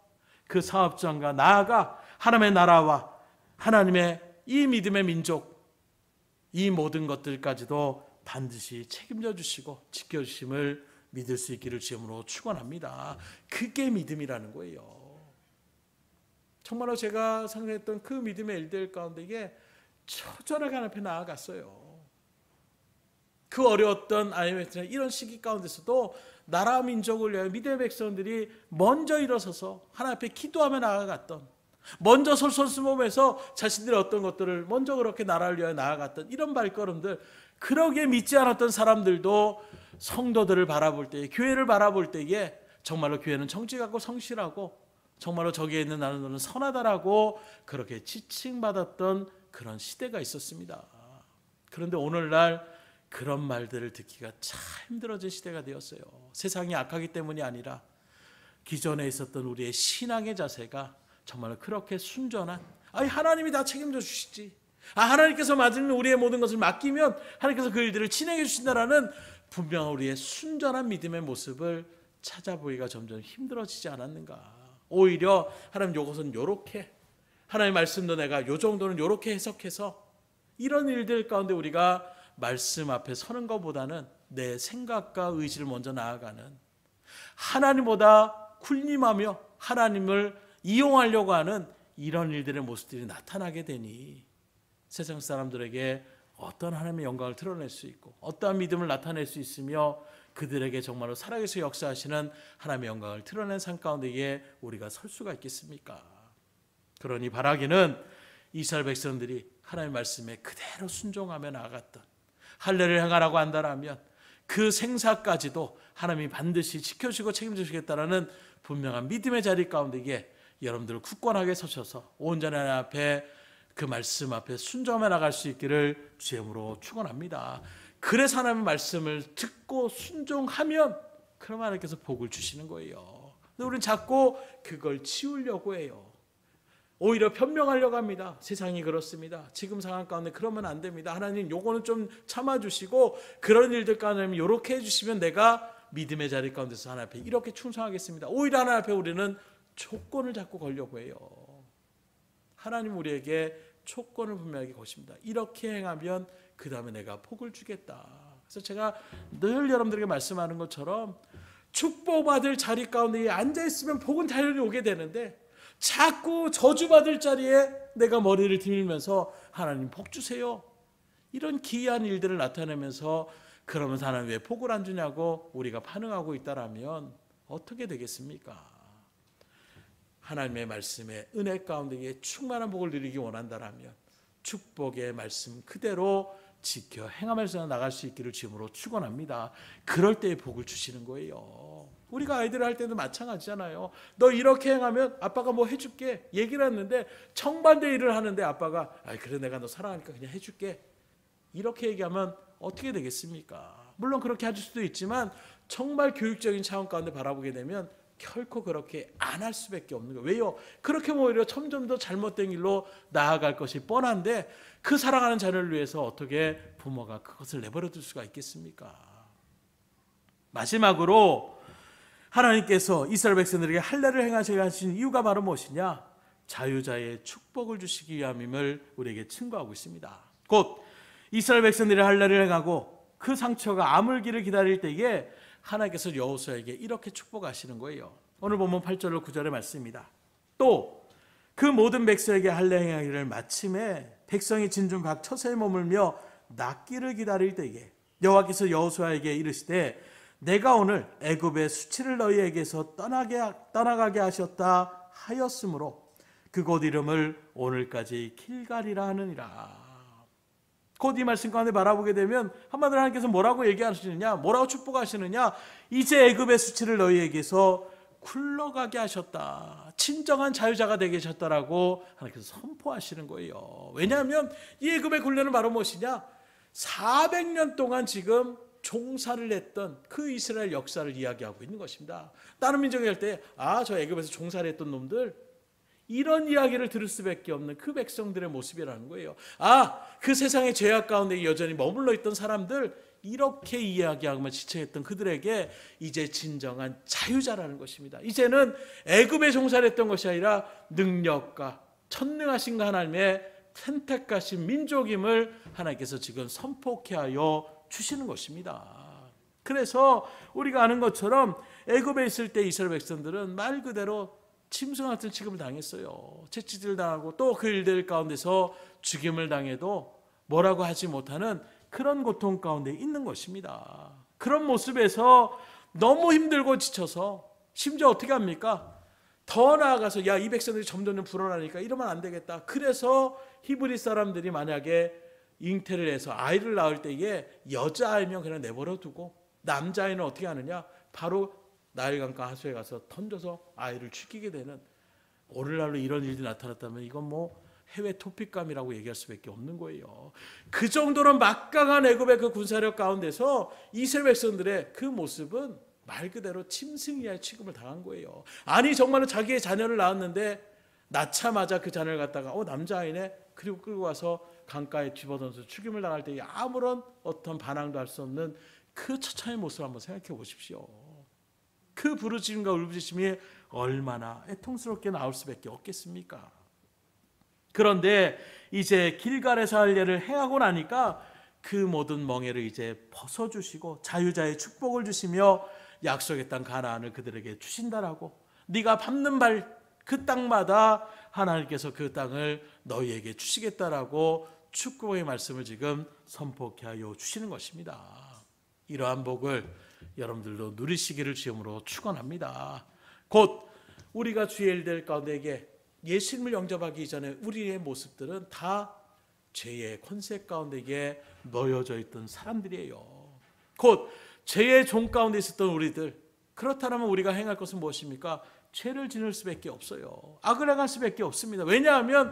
그 사업장과 나아가 하나님의 나라와 하나님의 이 믿음의 민족, 이 모든 것들까지도 반드시 책임져 주시고 지켜주심을 믿을 수 있기를 주님으로 축원합니다. 그게 믿음이라는 거예요. 정말로 제가 상상했던 그 믿음의 일들 가운데 이게 처절하게 하나님 앞에 나아갔어요. 그 어려웠던 IMF나 이런 시기 가운데서도 나라 민족을 위하여 믿음의 백성들이 먼저 일어서서 하나님 앞에 기도하며 나아갔던, 먼저 솔선수범해서 자신들의 어떤 것들을 먼저 그렇게 나라를 위하여 나아갔던 이런 발걸음들, 그러게 믿지 않았던 사람들도 성도들을 바라볼 때에, 교회를 바라볼 때에 정말로 교회는 정직 같고 성실하고 정말로 저기에 있는 나는 너는 선하다라고 그렇게 지칭받았던 그런 시대가 있었습니다. 그런데 오늘날 그런 말들을 듣기가 참 힘들어진 시대가 되었어요. 세상이 악하기 때문이 아니라 기존에 있었던 우리의 신앙의 자세가 정말 그렇게 순전한, 하나님이 다 책임져 주시지, 하나님께서 맞으면 우리의 모든 것을 맡기면 하나님께서 그 일들을 진행해 주신다라는 분명한 우리의 순전한 믿음의 모습을 찾아보기가 점점 힘들어지지 않았는가. 오히려 하나님 요것은 요렇게, 하나님의 말씀도 내가 요 정도는 요렇게 해석해서 이런 일들 가운데 우리가 말씀 앞에 서는 것보다는 내 생각과 의지를 먼저 나아가는, 하나님보다 군림하며 하나님을 이용하려고 하는 이런 일들의 모습들이 나타나게 되니 세상 사람들에게 어떤 하나님의 영광을 드러낼 수 있고 어떠한 믿음을 나타낼 수 있으며 그들에게 정말로 살아계셔 역사하시는 하나님의 영광을 드러낸 삶 가운데에 우리가 설 수가 있겠습니까? 그러니 바라기는 이스라엘 백성들이 하나님의 말씀에 그대로 순종하며 나아갔던, 할례를 행하라고 한다라면 그 생사까지도 하나님이 반드시 지켜주시고 책임지시겠다라는 분명한 믿음의 자리 가운데에 여러분들 굳건하게 서셔서 온전히 하나님 앞에 그 말씀 앞에 순종하며 나갈 수 있기를 주님으로 축원합니다. 그래서 하나님의 말씀을 듣고 순종하면 그럼 하나님께서 복을 주시는 거예요. 근데 우리는 자꾸 그걸 치우려고 해요. 오히려 변명하려고 합니다. 세상이 그렇습니다. 지금 상황 가운데 그러면 안 됩니다. 하나님 요거는 좀 참아주시고 그런 일들 가운데 이렇게 해주시면 내가 믿음의 자리 가운데서 하나님 앞에 이렇게 충성하겠습니다. 오히려 하나님 앞에 우리는 조건을 자꾸 걸려고 해요. 하나님 우리에게 조건을 분명하게 거십니다. 이렇게 행하면 그 다음에 내가 복을 주겠다. 그래서 제가 늘 여러분들에게 말씀하는 것처럼 축복받을 자리 가운데 앉아있으면 복은 당연히 오게 되는데 자꾸 저주받을 자리에 내가 머리를 들면서 하나님 복 주세요, 이런 기이한 일들을 나타내면서 그러면서 하나님 왜 복을 안 주냐고 우리가 반응하고 있다라면 어떻게 되겠습니까? 하나님의 말씀에 은혜 가운데에 충만한 복을 누리기 원한다라면 축복의 말씀 그대로 지켜 행하면서 나갈 수 있기를 주님으로 축원합니다. 그럴 때에 복을 주시는 거예요. 우리가 아이들을 할 때도 마찬가지잖아요. 너 이렇게 행하면 아빠가 뭐 해줄게 얘기를 했는데 정반대 일을 하는데 아빠가 그래 내가 너 사랑하니까 그냥 해줄게 이렇게 얘기하면 어떻게 되겠습니까? 물론 그렇게 해줄 수도 있지만 정말 교육적인 차원 가운데 바라보게 되면 결코 그렇게 안 할 수밖에 없는 거예요. 왜요? 그렇게 하면 오히려 점점 더 잘못된 길로 나아갈 것이 뻔한데 그 사랑하는 자녀를 위해서 어떻게 부모가 그것을 내버려 둘 수가 있겠습니까? 마지막으로 하나님께서 이스라엘 백성들에게 할례를 행하시게 하신 이유가 바로 무엇이냐? 자유자의 축복을 주시기 위함임을 우리에게 증거하고 있습니다. 곧 이스라엘 백성들이 할례를 행하고 그 상처가 아물기를 기다릴 때에 하나님께서 여호수아에게 이렇게 축복하시는 거예요. 오늘 본문 8절로 9절의 말씀입니다. 또 그 모든 백성에게 할례 행하기를 마침에 백성이 진중 각 처소에 머물며 낫기를 기다릴 때에 여호와께서 여호수아에게 이르시되 내가 오늘 애굽의 수치를 너희에게서 떠나가게 하셨다 하였으므로 그곳 이름을 오늘까지 길갈이라 하느니라. 곧 이 말씀 가운데 바라보게 되면 한마디로 하나님께서 뭐라고 얘기하시느냐, 뭐라고 축복하시느냐, 이제 애굽의 수치를 너희에게서 굴러가게 하셨다, 진정한 자유자가 되게 하셨다라고 하나님께서 선포하시는 거예요. 왜냐하면 이 애굽의 굴레는 바로 무엇이냐, 400년 동안 지금 종살을 했던 그 이스라엘 역사를 이야기하고 있는 것입니다. 다른 민족이 할 때 저 애굽에서 종살을 했던 놈들, 이런 이야기를 들을 수밖에 없는 그 백성들의 모습이라는 거예요. 그 세상의 죄악 가운데 여전히 머물러 있던 사람들, 이렇게 이야기하고만 지쳐있던 그들에게 이제 진정한 자유자라는 것입니다. 이제는 애굽에 종살했던 것이 아니라 능력과 전능하신 하나님의 선택하신 민족임을 하나님께서 지금 선포케 하여 주시는 것입니다. 그래서 우리가 아는 것처럼 애굽에 있을 때 이스라엘 백성들은 말 그대로 짐승 같은 취급을 당했어요. 채찍질 당하고 또 그 일들 가운데서 죽임을 당해도 뭐라고 하지 못하는 그런 고통 가운데 있는 것입니다. 그런 모습에서 너무 힘들고 지쳐서 심지어 어떻게 합니까? 더 나아가서 이 백성들이 점점 불어나니까 이러면 안 되겠다. 그래서 히브리 사람들이 만약에 잉태를 해서 아이를 낳을 때에 여자아이면 그냥 내버려 두고 남자아이는 어떻게 하느냐, 바로 나일강가 하수에 가서 던져서 아이를 죽이게 되는, 오늘날로 이런 일이 나타났다면 이건 해외 토픽감이라고 얘기할 수밖에 없는 거예요. 그 정도로 막강한 애굽의 그 군사력 가운데서 이스라엘 백성들의 그 모습은 말 그대로 짐승이야 취급을 당한 거예요. 아니 정말로 자기의 자녀를 낳았는데 낳자마자 그 자녀를 갖다가 남자아이네, 그리고 끌고 와서 강가에 집어던져서 죽임을 당할 때 아무런 어떤 반항도 할 수 없는 그 처참의 모습을 한번 생각해 보십시오. 그 부르짖음과 울부짖음이 얼마나 애통스럽게 나올 수밖에 없겠습니까? 그런데 이제 길갈에서 할례를 행하고 나니까 그 모든 멍에를 이제 벗어주시고 자유자의 축복을 주시며 약속의 땅 가나안을 그들에게 주신다라고, 네가 밟는 발 그 땅마다 하나님께서 그 땅을 너희에게 주시겠다라고 축복의 말씀을 지금 선포케 하여 주시는 것입니다. 이러한 복을 여러분들도 누리시기를 주님으로 축원합니다. 곧 우리가 주의 일들 가운데에 예수님을 영접하기 이전에 우리의 모습들은 다 죄의 권세 가운데에 놓여져 있던 사람들이에요. 곧 죄의 종 가운데 있었던 우리들, 그렇다면 우리가 행할 것은 무엇입니까? 죄를 지을 수밖에 없어요. 악을 행할 수밖에 없습니다. 왜냐하면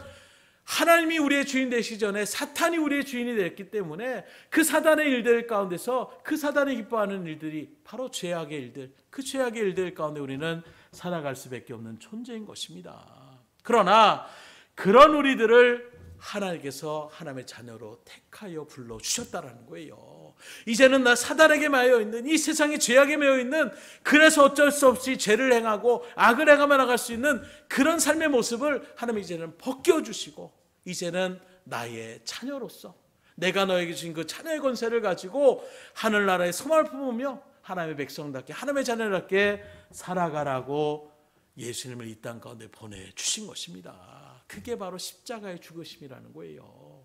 하나님이 우리의 주인 되시기 전에 사탄이 우리의 주인이 됐기 때문에 그 사단의 일들 가운데서 그 사단이 기뻐하는 일들이 바로 죄악의 일들, 그 죄악의 일들 가운데 우리는 살아갈 수밖에 없는 존재인 것입니다. 그러나 그런 우리들을 하나님께서 하나님의 자녀로 택하여 불러주셨다라는 거예요. 이제는 나 사단에게 매여있는, 이 세상의 죄악에 매여있는, 그래서 어쩔 수 없이 죄를 행하고 악을 행하며 나갈 수 있는 그런 삶의 모습을 하나님이 이제는 벗겨주시고, 이제는 나의 자녀로서 내가 너에게 주신 그 자녀의 권세를 가지고 하늘나라의 소망을 품으며 하나님의 백성답게, 하나님의 자녀답게 살아가라고 예수님을 이 땅 가운데 보내주신 것입니다. 그게 바로 십자가의 죽으심이라는 거예요.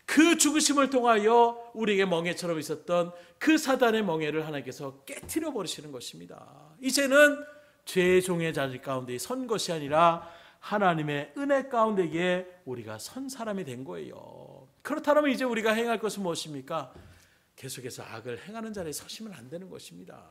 그 죽으심을 통하여 우리에게 멍에처럼 있었던 그 사단의 멍에를 하나님께서 깨트려 버리시는 것입니다. 이제는 죄의 종의 자리 가운데 선 것이 아니라 하나님의 은혜 가운데에 우리가 선 사람이 된 거예요. 그렇다면 이제 우리가 행할 것은 무엇입니까? 계속해서 악을 행하는 자리에 서시면 안 되는 것입니다.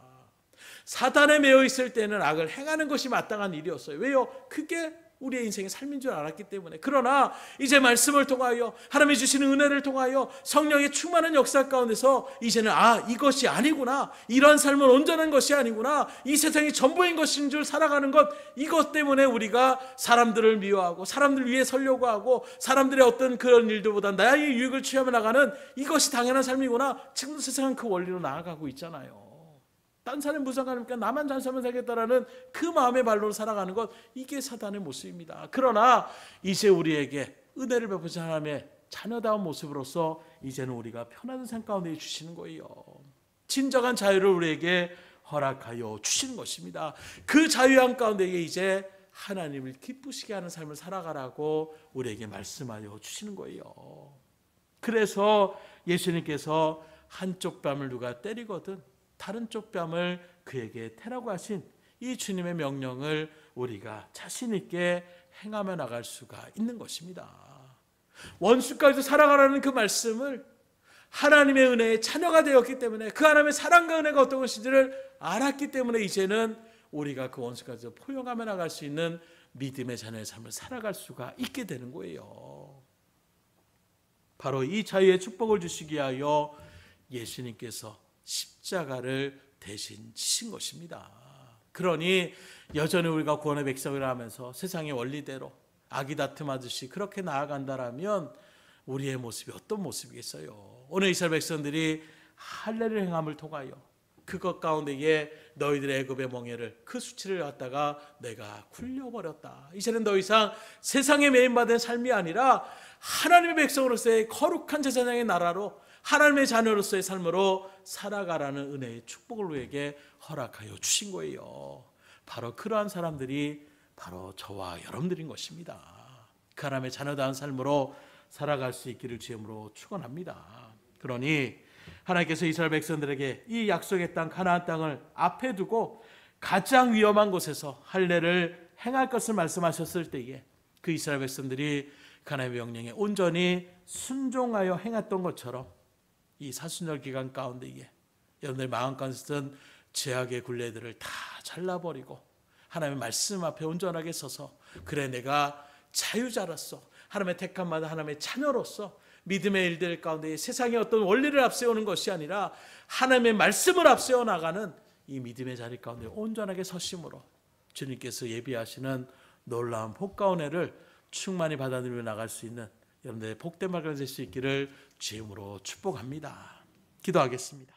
사단에 매여 있을 때는 악을 행하는 것이 마땅한 일이었어요. 왜요? 그게 우리의 인생의 삶인 줄 알았기 때문에. 그러나 이제 말씀을 통하여 하나님이 주시는 은혜를 통하여 성령의 충만한 역사 가운데서 이제는 이것이 아니구나, 이런 삶은 온전한 것이 아니구나, 이 세상이 전부인 것인 줄 살아가는 것, 이것 때문에 우리가 사람들을 미워하고 사람들 위해 서려고 하고 사람들의 어떤 그런 일들보다 나의 유익을 취하며 나가는 이것이 당연한 삶이구나. 지금 세상은 그 원리로 나아가고 있잖아요. 딴 사람 무상하니까 나만 잘 살면 살겠다라는 그 마음의 발로 살아가는 것, 이게 사단의 모습입니다. 그러나 이제 우리에게 은혜를 베푸신 하나님의 자녀다운 모습으로서 이제는 우리가 편안한 삶 가운데 주시는 거예요. 진정한 자유를 우리에게 허락하여 주시는 것입니다. 그 자유함 가운데 이제 하나님을 기쁘시게 하는 삶을 살아가라고 우리에게 말씀하여 주시는 거예요. 그래서 예수님께서 한쪽 뺨을 누가 때리거든 다른 쪽 뺨을 그에게 태라고 하신 이 주님의 명령을 우리가 자신 있게 행하며 나갈 수가 있는 것입니다. 원수까지도 살아가라는 그 말씀을 하나님의 은혜의 자녀가 되었기 때문에, 그 하나님의 사랑과 은혜가 어떤 것인지를 알았기 때문에 이제는 우리가 그 원수까지도 포용하며 나갈 수 있는 믿음의 자녀의 삶을 살아갈 수가 있게 되는 거예요. 바로 이 자유의 축복을 주시기 위하여 예수님께서 십자가를 대신 지신 것입니다. 그러니 여전히 우리가 구원의 백성을 하면서 세상의 원리대로 아기 다툼하듯이 그렇게 나아간다라면 우리의 모습이 어떤 모습이겠어요? 오늘 이스라엘 백성들이 할례를 행함을 통하여 그것 가운데에 너희들의 애굽의 멍에를, 그 수치를 갖다가 내가 굴려버렸다. 이제는 더 이상 세상에 매인받은 삶이 아니라 하나님의 백성으로서의 거룩한 제사장의 나라로, 하나님의 자녀로서의 삶으로 살아가라는 은혜의 축복을 우리에게 허락하여 주신 거예요. 바로 그러한 사람들이 바로 저와 여러분들인 것입니다. 그 하나님의 자녀다운 삶으로 살아갈 수 있기를 주님으로 축원합니다. 그러니 하나님께서 이스라엘 백성들에게 이 약속의 땅 가나안 땅을 앞에 두고 가장 위험한 곳에서 할례를 행할 것을 말씀하셨을 때에 그 이스라엘 백성들이 하나님의 명령에 온전히 순종하여 행했던 것처럼 이 사순절 기간 가운데에 여러분들 마음 가운데 있던 죄악의 굴레들을 다 잘라버리고 하나님의 말씀 앞에 온전하게 서서, 그래 내가 자유자로서 하나님의 택함마다 하나님의 자녀로서 믿음의 일들 가운데 세상의 어떤 원리를 앞세우는 것이 아니라 하나님의 말씀을 앞세워 나가는 이 믿음의 자리 가운데 온전하게 서심으로 주님께서 예비하시는 놀라운 복과 은혜를 충만히 받아들여 나갈 수 있는 여러분들의 복된 말을 될 수 있기를 주님으로 축복합니다. 기도하겠습니다.